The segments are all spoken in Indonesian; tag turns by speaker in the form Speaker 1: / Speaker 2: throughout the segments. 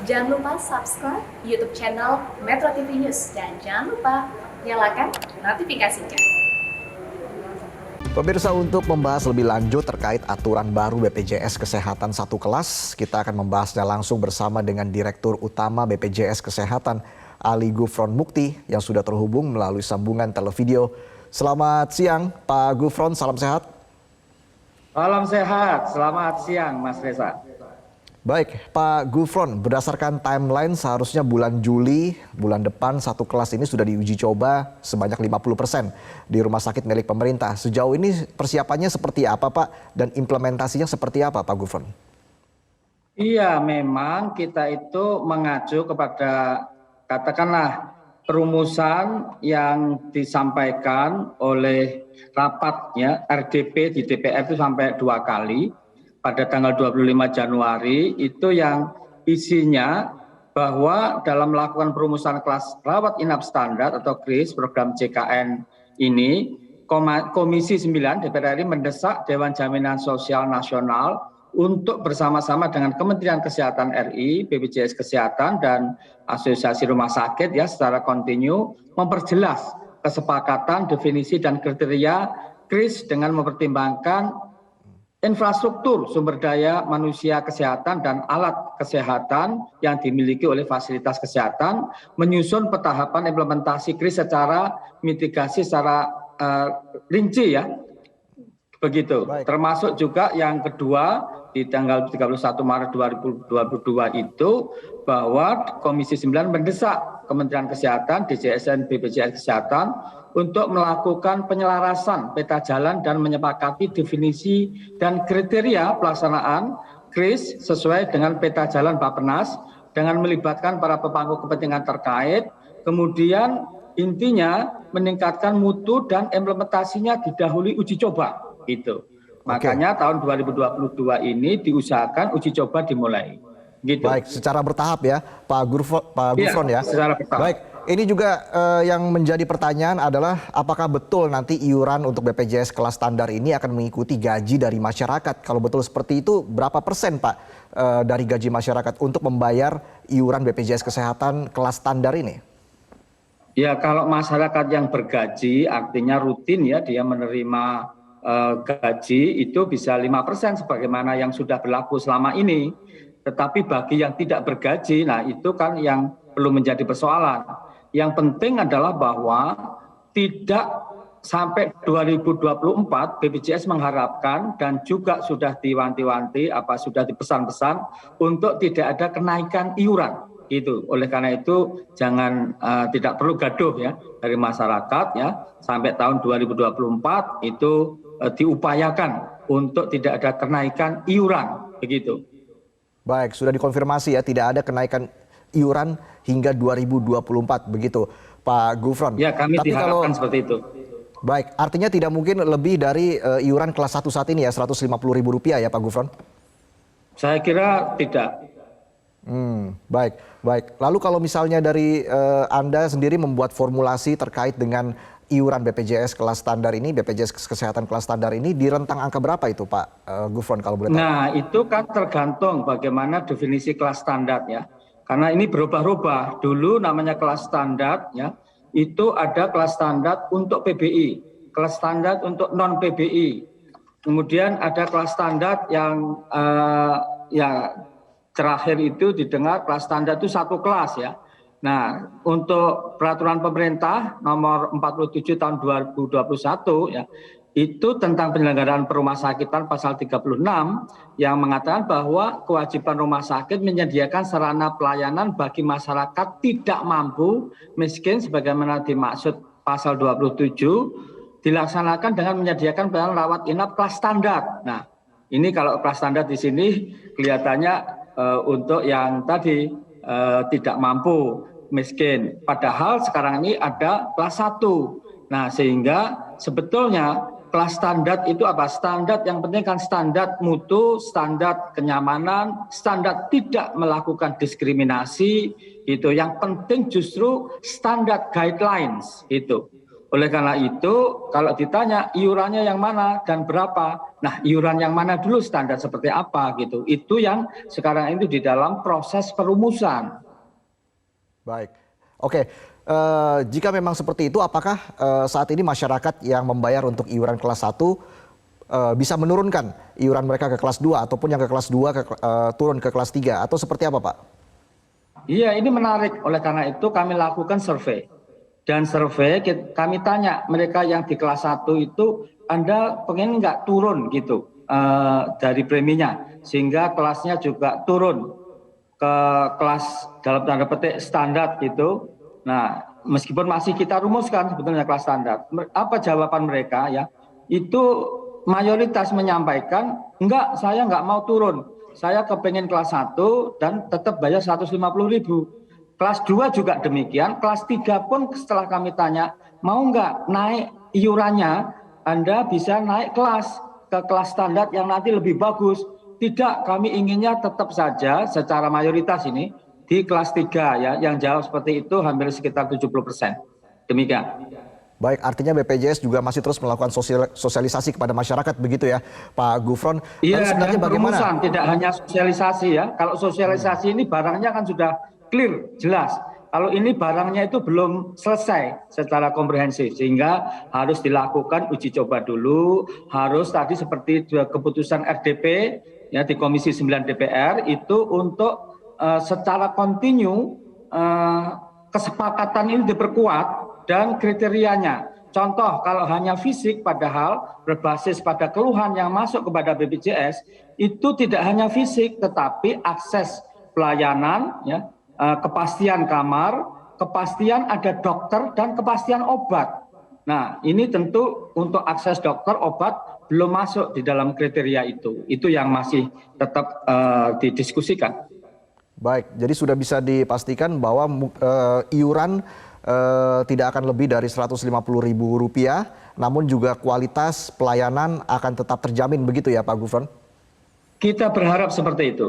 Speaker 1: Jangan lupa subscribe YouTube channel Metro TV News dan jangan lupa nyalakan notifikasinya.
Speaker 2: Pemirsa, untuk membahas lebih lanjut terkait aturan baru BPJS Kesehatan satu kelas, kita akan membahasnya langsung bersama dengan Direktur Utama BPJS Kesehatan, Ali Gufron Mukti, yang sudah terhubung melalui sambungan televideo. Selamat siang, Pak Gufron, salam sehat.
Speaker 3: Salam sehat, selamat siang Mas Reza.
Speaker 2: Baik, Pak Gufron, berdasarkan timeline seharusnya bulan Juli, bulan depan satu kelas ini sudah diuji coba sebanyak 50% di rumah sakit milik pemerintah. Sejauh ini persiapannya seperti apa, Pak? Dan implementasinya seperti apa, Pak Gufron?
Speaker 3: Iya, memang kita itu mengacu kepada katakanlah perumusan yang disampaikan oleh rapatnya RDP di DPR itu sampai 2 kali. Pada tanggal 25 Januari itu yang isinya bahwa dalam melakukan perumusan kelas rawat inap standar atau KRIS program JKN ini, Komisi 9 DPR RI mendesak Dewan Jaminan Sosial Nasional untuk bersama-sama dengan Kementerian Kesehatan RI, BPJS Kesehatan dan Asosiasi Rumah Sakit ya secara kontinu memperjelas kesepakatan, definisi dan kriteria KRIS dengan mempertimbangkan infrastruktur sumber daya manusia kesehatan dan alat kesehatan yang dimiliki oleh fasilitas kesehatan, menyusun petahapan implementasi KRIS secara mitigasi secara rinci ya. Begitu. Baik. Termasuk juga yang kedua di tanggal 31 Maret 2022 itu bahwa Komisi 9 mendesak Kementerian Kesehatan, DJSN, BPJS Kesehatan untuk melakukan penyelarasan peta jalan dan menyepakati definisi dan kriteria pelaksanaan KRIS sesuai dengan peta jalan Bappenas dengan melibatkan para pemangku kepentingan terkait, kemudian intinya meningkatkan mutu dan implementasinya didahului uji coba gitu. Makanya tahun 2022 ini diusahakan uji coba dimulai. Gitu.
Speaker 2: Baik, secara bertahap ya, Pak Gufron ya.
Speaker 3: Secara bertahap.
Speaker 2: Baik, ini juga yang menjadi pertanyaan adalah apakah betul nanti iuran untuk BPJS kelas standar ini akan mengikuti gaji dari masyarakat? Kalau betul seperti itu, berapa persen Pak dari gaji masyarakat untuk membayar iuran BPJS Kesehatan kelas standar ini?
Speaker 3: Ya, kalau masyarakat yang bergaji artinya rutin ya dia menerima gaji itu bisa 5% sebagaimana yang sudah berlaku selama ini. Tetapi bagi yang tidak bergaji, nah itu kan yang perlu menjadi persoalan. Yang penting adalah bahwa tidak sampai 2024 BPJS mengharapkan dan juga sudah diwanti-wanti sudah dipesan-pesan untuk tidak ada kenaikan iuran itu. Oleh karena itu jangan tidak perlu gaduh ya dari masyarakat ya sampai tahun 2024 itu diupayakan untuk tidak ada kenaikan iuran begitu.
Speaker 2: Baik, sudah dikonfirmasi ya tidak ada kenaikan iuran hingga 2024 begitu, Pak Gufron.
Speaker 3: Ya, kami diharapkan seperti itu.
Speaker 2: Baik, artinya tidak mungkin lebih dari iuran kelas 1 saat ini ya, Rp150.000 ya Pak Gufron?
Speaker 3: Saya kira tidak.
Speaker 2: Baik. Lalu kalau misalnya dari Anda sendiri membuat formulasi terkait dengan iuran BPJS kelas standar ini, BPJS Kesehatan kelas standar ini di rentang angka berapa itu Pak Gufron kalau boleh tahu?
Speaker 3: Nah itu kan tergantung bagaimana definisi kelas standar ya. Karena ini berubah-ubah. Dulu namanya kelas standar ya, itu ada kelas standar untuk PBI, kelas standar untuk non PBI. Kemudian ada kelas standar yang ya terakhir itu didengar kelas standar itu satu kelas ya. Nah, untuk peraturan pemerintah nomor 47 tahun 2021 ya, itu tentang penyelenggaraan perumahsakitan pasal 36 yang mengatakan bahwa kewajiban rumah sakit menyediakan sarana pelayanan bagi masyarakat tidak mampu miskin sebagaimana dimaksud pasal 27 dilaksanakan dengan menyediakan pelayanan rawat inap kelas standar. Nah, ini kalau kelas standar di sini kelihatannya untuk yang tadi tidak mampu miskin. Padahal sekarang ini ada kelas 1. Nah, sehingga sebetulnya kelas standar itu apa? Standar yang penting kan standar mutu, standar kenyamanan, standar tidak melakukan diskriminasi itu. Yang penting justru standar guidelines itu. Oleh karena itu, kalau ditanya iurannya yang mana dan berapa, nah iuran yang mana dulu, standar seperti apa gitu. Itu yang sekarang itu di dalam proses perumusan.
Speaker 2: Baik, oke. Jika memang seperti itu, apakah saat ini masyarakat yang membayar untuk iuran kelas 1 bisa menurunkan iuran mereka ke kelas 2 ataupun yang ke kelas 2 turun ke kelas 3 atau seperti apa, Pak?
Speaker 3: Iya, ini menarik. Oleh karena itu kami lakukan survei. Dan survei kami tanya mereka yang di kelas 1 itu, Anda pengen nggak turun gitu dari preminya, sehingga kelasnya juga turun ke kelas dalam tanda petik standar gitu. Nah, meskipun masih kita rumuskan sebetulnya kelas standar. Apa jawaban mereka ya? Itu mayoritas menyampaikan, enggak, saya nggak mau turun. Saya kepengen kelas 1 dan tetap bayar 150.000. Kelas 2 juga demikian, kelas 3 pun setelah kami tanya, mau nggak naik iurannya, Anda bisa naik kelas ke kelas standar yang nanti lebih bagus. Tidak, kami inginnya tetap saja secara mayoritas ini di kelas 3 ya, yang jauh seperti itu hampir sekitar 70%. Demikian.
Speaker 2: Baik, artinya BPJS juga masih terus melakukan sosialisasi kepada masyarakat begitu ya, Pak Gufron.
Speaker 3: Iya,
Speaker 2: sebenarnya
Speaker 3: dan
Speaker 2: bagaimana?
Speaker 3: perumusan, tidak hanya sosialisasi ya. Kalau sosialisasi ini barangnya kan sudah clear, jelas. Kalau ini barangnya itu belum selesai secara komprehensif, sehingga harus dilakukan uji coba dulu, harus tadi seperti keputusan RDP ya di Komisi 9 DPR itu untuk secara kontinu kesepakatan ini diperkuat dan kriterianya. Contoh, kalau hanya fisik padahal berbasis pada keluhan yang masuk kepada BPJS, itu tidak hanya fisik tetapi akses pelayanan, ya, kepastian kamar, kepastian ada dokter dan kepastian obat. Nah, ini tentu untuk akses dokter, obat belum masuk di dalam kriteria itu. Itu yang masih tetap didiskusikan.
Speaker 2: Baik, jadi sudah bisa dipastikan bahwa iuran tidak akan lebih dari Rp150.000, namun juga kualitas pelayanan akan tetap terjamin begitu ya Pak Gufron?
Speaker 3: Kita berharap seperti itu.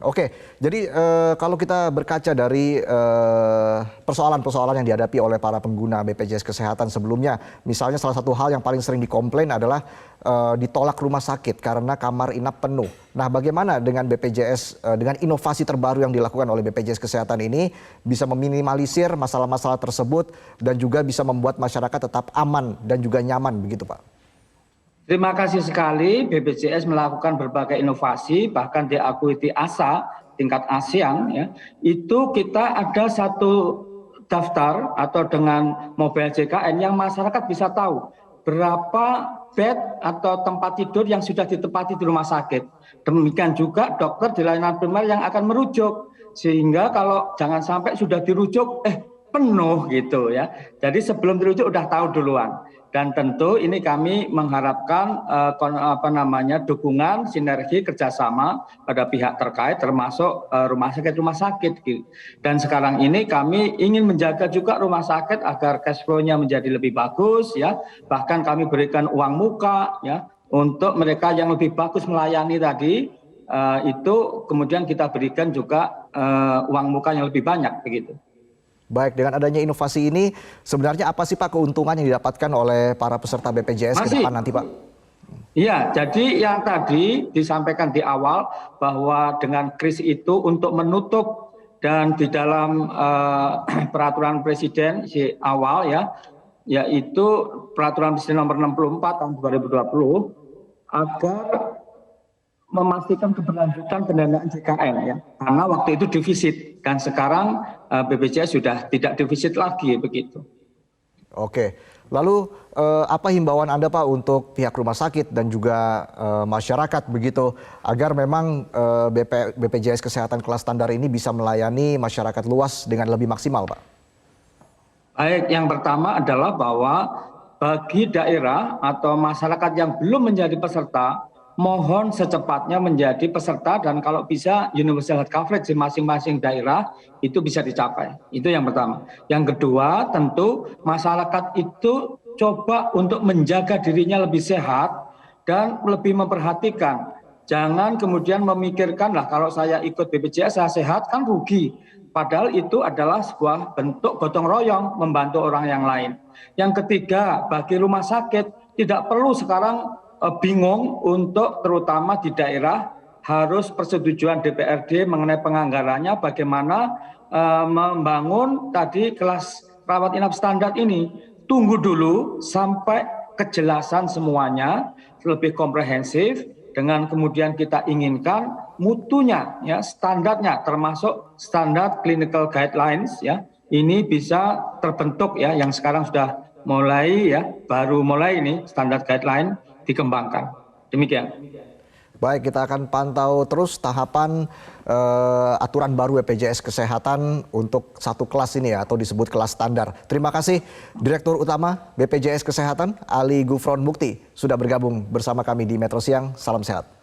Speaker 2: Oke. Jadi kalau kita berkaca dari persoalan-persoalan yang dihadapi oleh para pengguna BPJS Kesehatan sebelumnya, misalnya salah satu hal yang paling sering dikomplain adalah ditolak rumah sakit karena kamar inap penuh. Nah, bagaimana dengan BPJS, dengan inovasi terbaru yang dilakukan oleh BPJS Kesehatan ini bisa meminimalisir masalah-masalah tersebut dan juga bisa membuat masyarakat tetap aman dan juga nyaman begitu Pak?
Speaker 3: Terima kasih sekali, BPJS melakukan berbagai inovasi, bahkan diakui di ASA, tingkat ASEAN, ya, itu kita ada satu daftar atau dengan mobile JKN yang masyarakat bisa tahu berapa bed atau tempat tidur yang sudah ditempati di rumah sakit. Demikian juga dokter di layanan primer yang akan merujuk, sehingga kalau jangan sampai sudah dirujuk, penuh gitu ya. Jadi sebelum dirujuk udah tahu duluan. Dan tentu ini kami mengharapkan dukungan sinergi kerjasama pada pihak terkait termasuk rumah sakit gitu. Dan sekarang ini kami ingin menjaga juga rumah sakit agar cash flow-nya menjadi lebih bagus ya. Bahkan kami berikan uang muka ya untuk mereka yang lebih bagus melayani tadi itu kemudian kita berikan juga uang muka yang lebih banyak begitu.
Speaker 2: Baik, dengan adanya inovasi ini sebenarnya apa sih Pak keuntungan yang didapatkan oleh para peserta BPJS ke depan nanti Pak?
Speaker 3: Iya, jadi yang tadi disampaikan di awal bahwa dengan kris itu untuk menutup dan di dalam peraturan presiden di awal ya, yaitu peraturan presiden nomor 64 tahun 2020 agar memastikan keberlanjutan pendanaan JKN ya, karena waktu itu defisit dan sekarang BPJS sudah tidak defisit lagi begitu.
Speaker 2: Oke, lalu apa himbauan Anda Pak untuk pihak rumah sakit dan juga masyarakat begitu agar memang BPJS Kesehatan kelas standar ini bisa melayani masyarakat luas dengan lebih maksimal Pak?
Speaker 3: Baik, yang pertama adalah bahwa bagi daerah atau masyarakat yang belum menjadi peserta, mohon secepatnya menjadi peserta dan kalau bisa universal health coverage di masing-masing daerah itu bisa dicapai. Itu yang pertama. Yang kedua tentu masyarakat itu coba untuk menjaga dirinya lebih sehat dan lebih memperhatikan Jangan kemudian memikirkan lah kalau saya ikut BPJS saya sehat kan rugi. Padahal itu adalah sebuah bentuk gotong royong membantu orang yang lain. Yang ketiga, bagi rumah sakit tidak perlu sekarang bingung untuk terutama di daerah harus persetujuan DPRD mengenai penganggarannya bagaimana membangun tadi kelas rawat inap standar ini. Tunggu dulu sampai kejelasan semuanya lebih komprehensif dengan kemudian kita inginkan mutunya ya standarnya termasuk standar clinical guidelines ya ini bisa terbentuk ya yang sekarang sudah mulai ya baru mulai ini standar guideline dikembangkan. Demikian.
Speaker 2: Baik, kita akan pantau terus tahapan aturan baru BPJS Kesehatan untuk satu kelas ini ya, atau disebut kelas standar. Terima kasih Direktur Utama BPJS Kesehatan Ali Gufron Mukti sudah bergabung bersama kami di Metro Siang. Salam sehat.